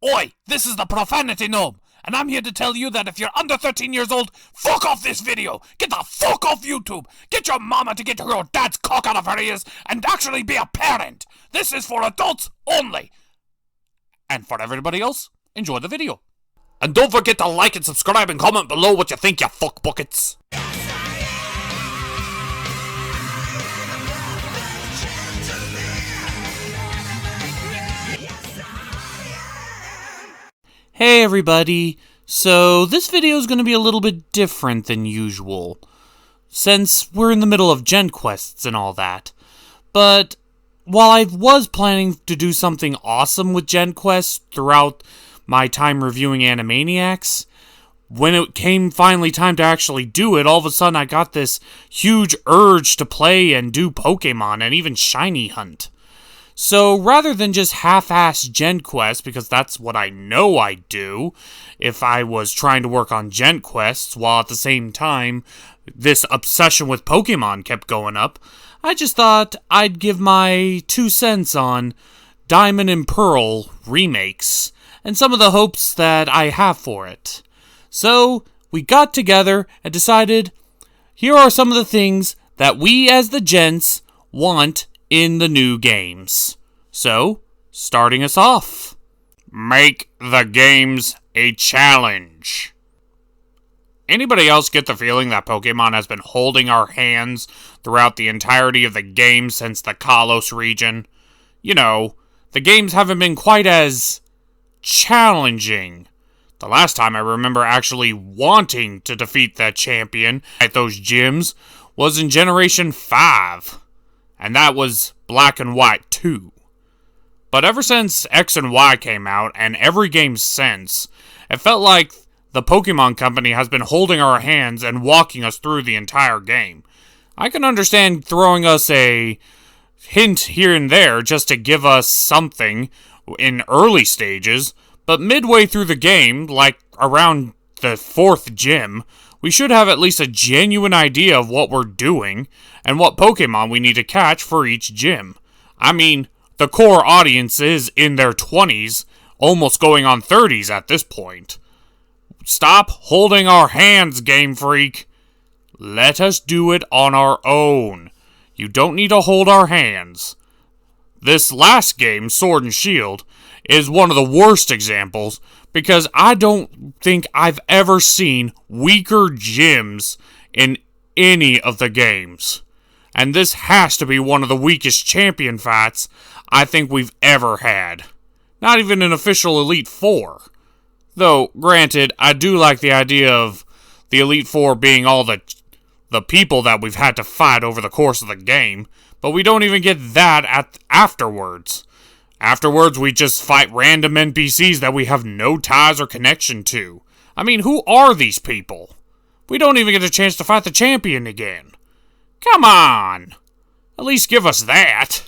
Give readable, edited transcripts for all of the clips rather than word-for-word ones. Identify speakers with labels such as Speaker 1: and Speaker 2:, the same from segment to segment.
Speaker 1: Oi, this is the Profanity Gnome, and I'm here to tell you that if you're under 13 years old, fuck off this video! Get the fuck off YouTube! Get your mama to get your dad's cock out of her ears and actually be a parent! This is for adults only! And for everybody else, enjoy the video. And don't forget to like and subscribe and comment below what you think, you fuck buckets! Hey everybody, so this video is going to be a little bit different than usual, since we're in the middle of Gent Quests and all that. But while I was planning to do something awesome with Gent Quests throughout my time reviewing Animaniacs, when it came finally time to actually do it, all of a sudden I got this huge urge to play and do Pokemon and even Shiny Hunt. So, rather than just half-ass Gent Quest, because that's what I know I'd do if I was trying to work on Gent Quests, while at the same time this obsession with Pokemon kept going up, I just thought I'd give my 2 cents on Diamond and Pearl remakes, and some of the hopes that I have for it. So, we got together and decided, here are some of the things that we as the Gents want in the new games. So, starting us off, make the games a challenge. Anybody else get the feeling that Pokemon has been holding our hands throughout the entirety of the game since the Kalos region? You know, the games haven't been quite as challenging. The last time I remember actually wanting to defeat that champion at those gyms was in Generation 5. And that was Black and White 2. But ever since X and Y came out, and every game since, it felt like the Pokemon Company has been holding our hands and walking us through the entire game. I can understand throwing us a hint here and there just to give us something in early stages, but midway through the game, like around the 4th gym, we should have at least a genuine idea of what we're doing and what Pokemon we need to catch for each gym. I mean, the core audience is in their 20s, almost going on 30s at this point. Stop holding our hands, Game Freak. Let us do it on our own. You don't need to hold our hands. This last game, Sword and Shield, is one of the worst examples because I don't think I've ever seen weaker gyms in any of the games. And this has to be one of the weakest champion fights I think we've ever had. Not even an official Elite Four. Though, granted, I do like the idea of the Elite Four being all the people that we've had to fight over the course of the game, but we don't even get that afterwards. Afterwards, we just fight random NPCs that we have no ties or connection to. I mean, who are these people? We don't even get a chance to fight the champion again. Come on! At least give us that.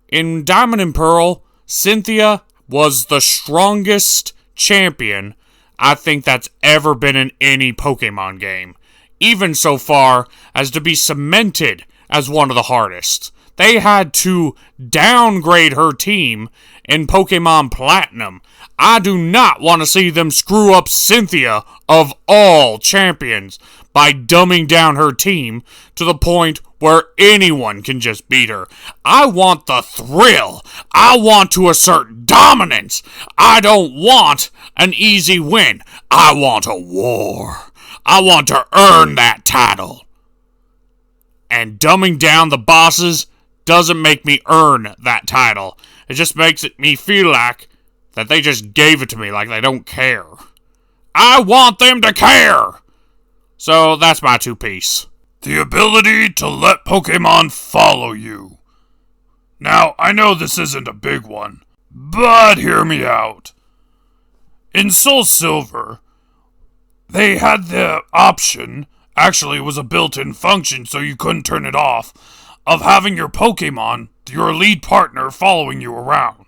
Speaker 1: In Diamond and Pearl, Cynthia was the strongest champion I think that's ever been in any Pokemon game. Even so far as to be cemented as one of the hardest. They had to downgrade her team in Pokemon Platinum. I do not want to see them screw up Cynthia of all champions by dumbing down her team to the point where anyone can just beat her. I want the thrill. I want to assert dominance. I don't want an easy win. I want a war. I want to earn that title. And dumbing down the bosses doesn't make me earn that title. It just makes me feel like that they just gave it to me, like they don't care. I want them to care! So that's my 2-piece.
Speaker 2: The ability to let Pokemon follow you. Now, I know this isn't a big one, but hear me out. In Soul Silver, they had the option, actually it was a built-in function so you couldn't turn it off, of having your Pokemon, your lead partner, following you around.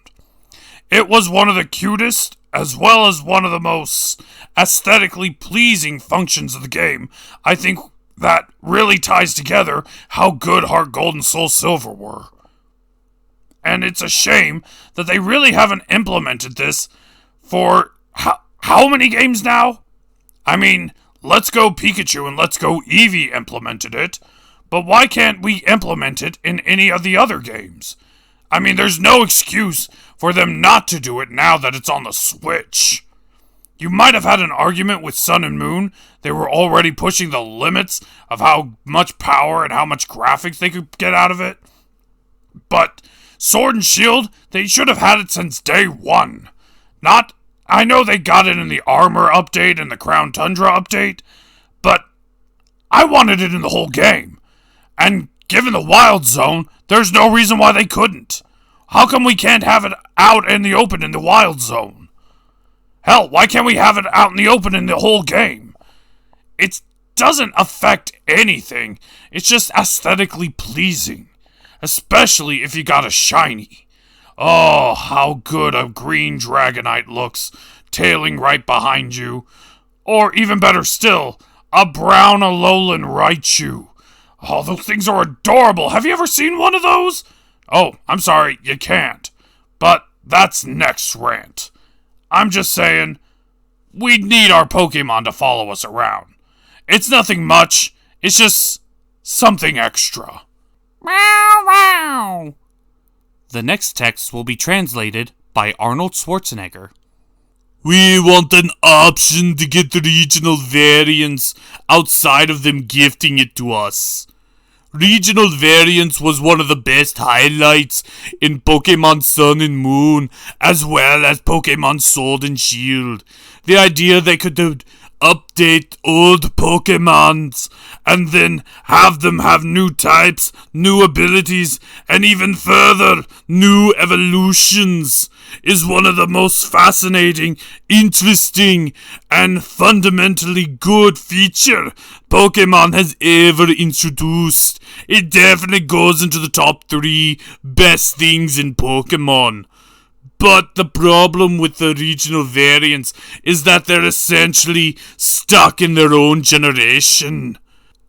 Speaker 2: It was one of the cutest, as well as one of the most aesthetically pleasing functions of the game. I think that really ties together how good Heart Gold and Soul Silver were. And it's a shame that they really haven't implemented this for how many games now? I mean, Let's Go Pikachu and Let's Go Eevee implemented it, but why can't we implement it in any of the other games? I mean, there's no excuse for them not to do it now that it's on the Switch. You might have had an argument with Sun and Moon. They were already pushing the limits of how much power and how much graphics they could get out of it. But Sword and Shield, they should have had it since day one. I know they got it in the Armor update and the Crown Tundra update, but I wanted it in the whole game. And given the Wild Zone, there's no reason why they couldn't. How come we can't have it out in the open in the Wild Zone? Hell, why can't we have it out in the open in the whole game? It doesn't affect anything. It's just aesthetically pleasing. Especially if you got a shiny. Oh, how good a green Dragonite looks, tailing right behind you. Or even better still, a brown Alolan Raichu. Oh, those things are adorable. Have you ever seen one of those? Oh, I'm sorry, you can't. But that's next rant. I'm just saying, we need our Pokemon to follow us around. It's nothing much, it's just something extra.
Speaker 1: Meow, meow. The next text will be translated by Arnold Schwarzenegger. We want an option to get regional variants outside of them gifting it to us. Regional variants was one of the best highlights in Pokemon Sun and Moon, as well as Pokemon Sword and Shield. The idea they could update old Pokemons and then have them have new types, new abilities, and even further, new evolutions is one of the most fascinating, interesting, and fundamentally good feature Pokemon has ever introduced. It definitely goes into the top 3 best things in Pokemon. But the problem with the regional variants is that they're essentially stuck in their own generation.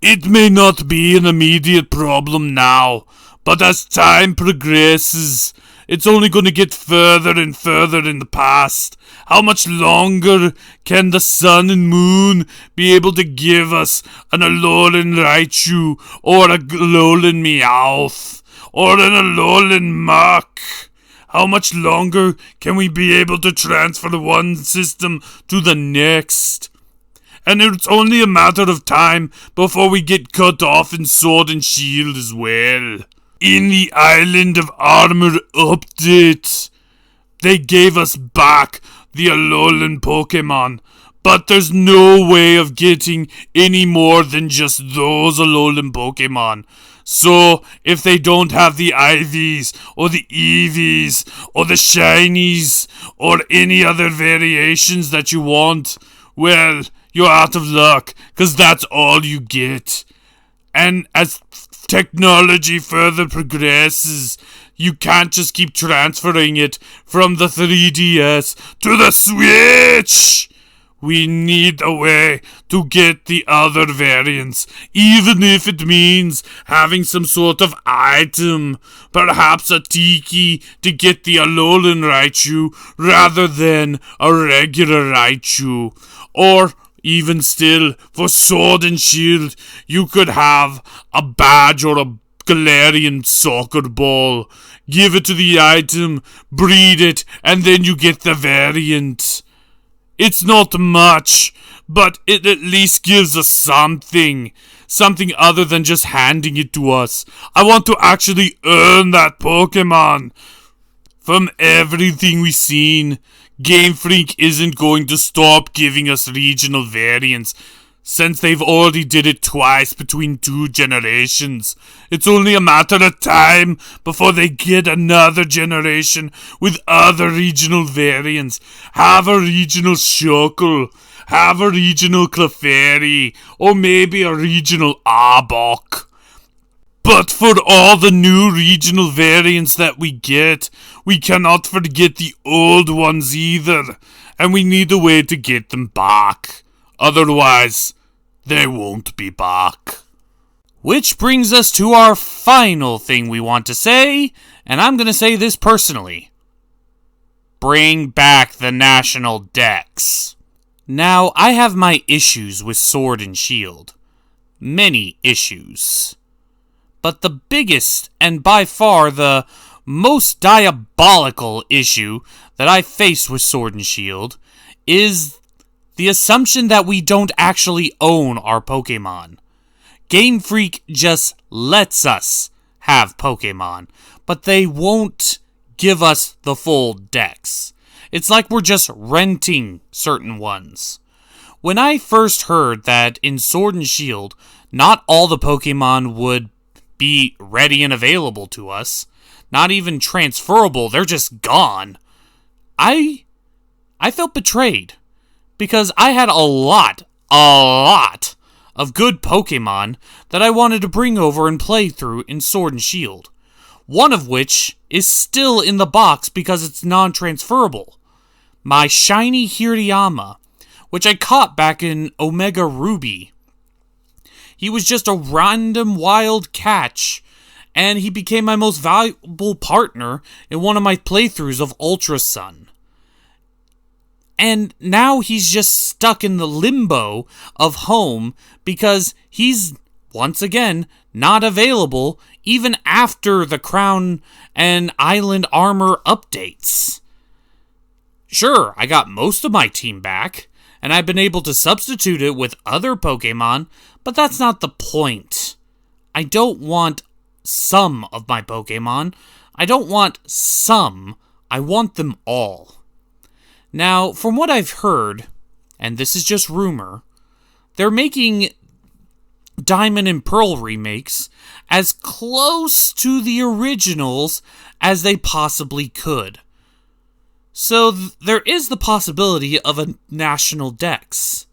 Speaker 1: It may not be an immediate problem now, but as time progresses, it's only going to get further and further in the past. How much longer can the Sun and Moon be able to give us an Alolan Raichu, or a Alolan Meowth, or an Alolan Muk? How much longer can we be able to transfer one system to the next? And it's only a matter of time before we get cut off in Sword and Shield as well. In the Island of Armor update, they gave us back the Alolan Pokemon, but there's no way of getting any more than just those Alolan Pokemon. So, if they don't have the IVs, or the EVs, or the Shinies, or any other variations that you want, well, you're out of luck, cause that's all you get. And as technology further progresses, you can't just keep transferring it from the 3DS to the Switch! We need a way to get the other variants, even if it means having some sort of item, perhaps a Tiki to get the Alolan Raichu rather than a regular Raichu. Or, even still, for Sword and Shield, you could have a badge or a Galarian soccer ball. Give it to the item, breed it, and then you get the variant. It's not much, but it at least gives us something. Something other than just handing it to us. I want to actually earn that Pokemon. From everything we've seen, Game Freak isn't going to stop giving us regional variants, since they've already did it twice between 2 generations. It's only a matter of time before they get another generation with other regional variants. Have a regional Shuckle, have a regional Clefairy, or maybe a regional Arbok. But for all the new regional variants that we get, we cannot forget the old ones either, and we need a way to get them back. Otherwise, they won't be back. Which brings us to our final thing we want to say, and I'm going to say this personally. Bring back the National Dex. Now, I have my issues with Sword and Shield. Many issues. But the biggest, and by far the most diabolical issue that I face with Sword and Shield is the assumption that we don't actually own our Pokemon. Game Freak just lets us have Pokemon, but they won't give us the full dex. It's like we're just renting certain ones. When I first heard that in Sword and Shield, not all the Pokemon would be ready and available to us, not even transferable, they're just gone, I felt betrayed. Because I had a lot of good Pokemon that I wanted to bring over and play through in Sword and Shield. One of which is still in the box because it's non-transferable. My shiny Hirayama, which I caught back in Omega Ruby. He was just a random wild catch, and he became my most valuable partner in one of my playthroughs of Ultra Sun. And now he's just stuck in the limbo of home because he's, once again, not available even after the Crown and Island Armor updates. Sure, I got most of my team back, and I've been able to substitute it with other Pokemon, but that's not the point. I don't want some of my Pokemon. I don't want some. I want them all. Now, from what I've heard, and this is just rumor, they're making Diamond and Pearl remakes as close to the originals as they possibly could. So there is the possibility of a national dex.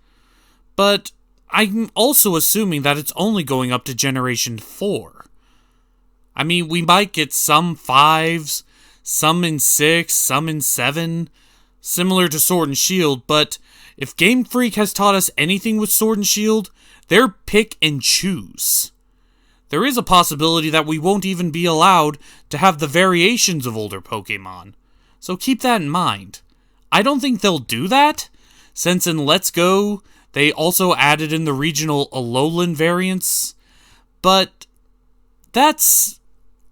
Speaker 1: But I'm also assuming that it's only going up to Generation 4. I mean, we might get some 5s, some in 6, some in 7... similar to Sword and Shield, but if Game Freak has taught us anything with Sword and Shield, they're pick and choose. There is a possibility that we won't even be allowed to have the variations of older Pokemon, so keep that in mind. I don't think they'll do that, since in Let's Go, they also added in the regional Alolan variants, but that's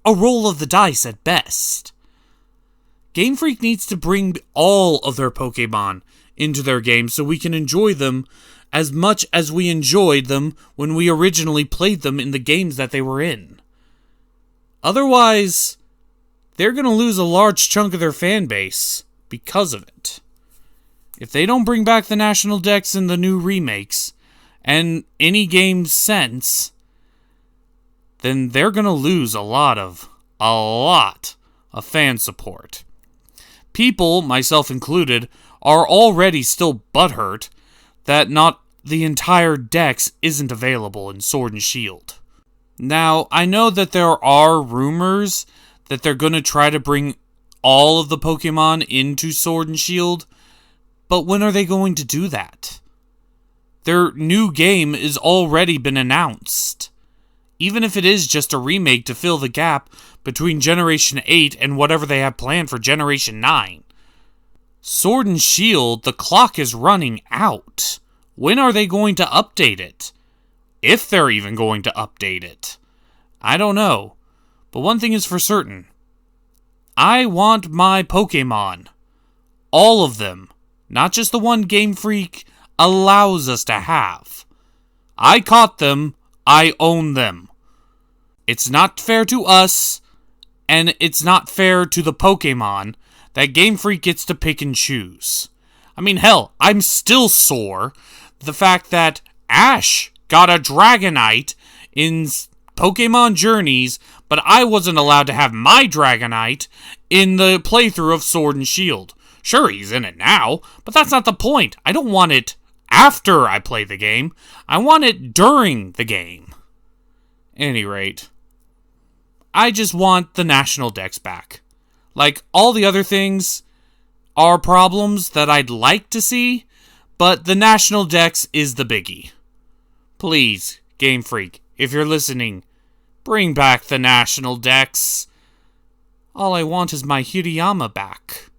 Speaker 1: a roll of the dice at best. Game Freak needs to bring all of their Pokemon into their game so we can enjoy them as much as we enjoyed them when we originally played them in the games that they were in. Otherwise, they're going to lose a large chunk of their fan base because of it. If they don't bring back the National Dex in the new remakes, and any game since, then they're going to lose a lot of fan support. People, myself included, are already still butthurt that not the entire dex isn't available in Sword and Shield. Now, I know that there are rumors that they're going to try to bring all of the Pokemon into Sword and Shield, but when are they going to do that? Their new game has already been announced. Even if it is just a remake to fill the gap between Generation 8 and whatever they have planned for Generation 9. Sword and Shield, the clock is running out. When are they going to update it? If they're even going to update it. I don't know. But one thing is for certain. I want my Pokemon. All of them. Not just the one Game Freak allows us to have. I caught them. I own them. It's not fair to us, and it's not fair to the Pokemon that Game Freak gets to pick and choose. I mean, hell, I'm still sore the fact that Ash got a Dragonite in Pokemon Journeys, but I wasn't allowed to have my Dragonite in the playthrough of Sword and Shield. Sure, he's in it now, but that's not the point. I don't want it after I play the game. I want it during the game. Any rate, I just want the National Dex back. Like, all the other things are problems that I'd like to see, but the National Dex is the biggie. Please, Game Freak, if you're listening, bring back the National Dex. All I want is my Hirayama back.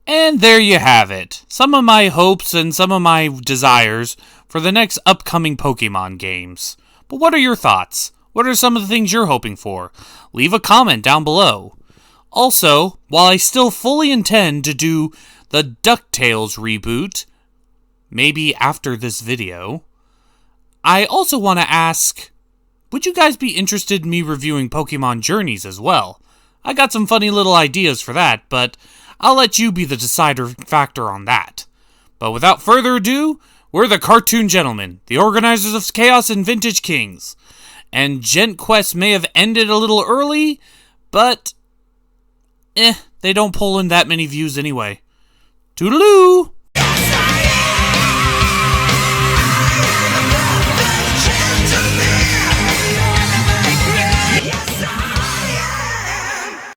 Speaker 1: And there you have it. Some of my hopes and some of my desires for the next upcoming Pokemon games. But what are your thoughts? What are some of the things you're hoping for? Leave a comment down below. Also, while I still fully intend to do the DuckTales reboot, maybe after this video, I also want to ask, would you guys be interested in me reviewing Pokemon Journeys as well? I got some funny little ideas for that, but I'll let you be the decider factor on that. But without further ado, we're the Cartoon Gentlemen, the organizers of Chaos and Vintage Kings. And Gent Quest may have ended a little early, but they don't pull in that many views anyway. Toodaloo!